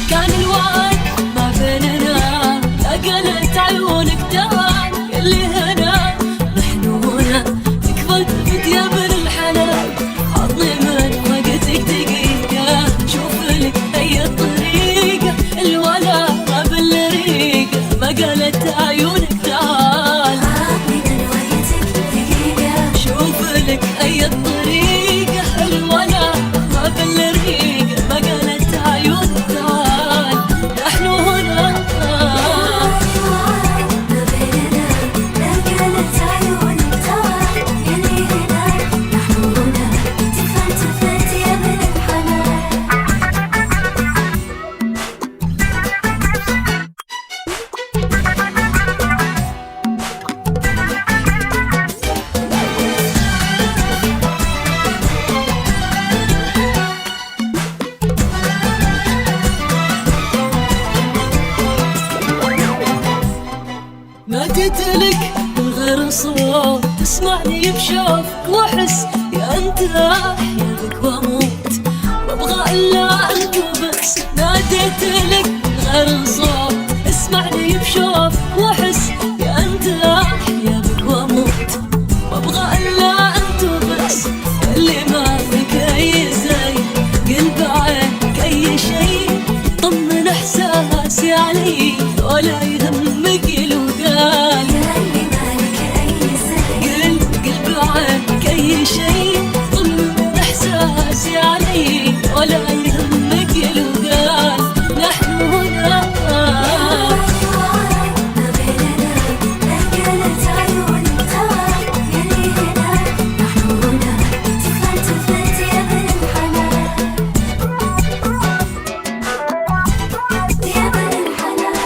كان الوعد ما بيننا، لقلت عيونك دار اللي هنا. نحن هنا تكفى تفت يا ابن الحلال، عطني من وقتك دقيقة، شوف لك أي طريقة، الولا ما بالريقة، ما قالت عيونك تعال. عطني من وقتك دقيقة، شوف لك أي طريقة، الولا ما بالريقة، ما قالت عيونك تعال. نحن هنا الوعد ما بيننا، لقلت عيونك دار اللي هنا. نحن هنا تكفى تفت يا ابن الحلال. ناديت لك من غير صوت، تسمعني بشوفك واحس يا انت احيا بك واموت، ما ابغى الا انت بس. ناديت لك من غير صوت، اسمعني بشوفك واحس يا انت احيا بك واموت، ما ابغى الا انت بس. اللي ما فيك اي زي قلب عينك اي شيء، طمن احساسي علي ولا يهمك لو قال. اللي مالك أي زي، قلب عنك أي شيء، طمن إحساسي علي ولا يهمك لو قال. نحن هنا الوعد ما بيننا، لقلت عيونك دار اللي هنا. نحن هنا تكفى تفت يا ابن الحلال، يا ابن الحلال.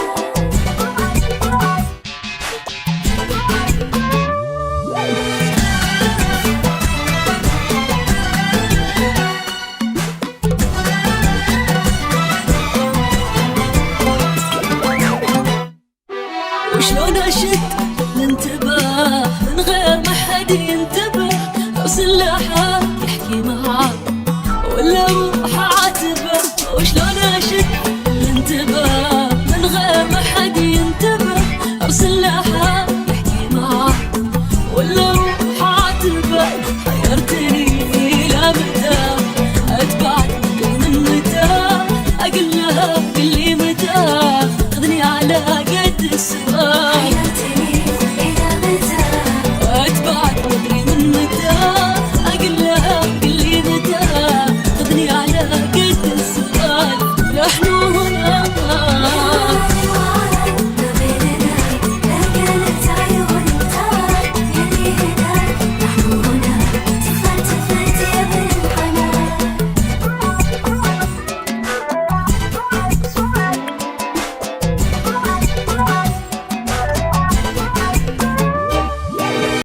وشلون أشد الانتباه من غير ما حد ينتبه، أرسل له حال يحكي معاه ولا أروح أعاتبه. وشلون أشد الانتباه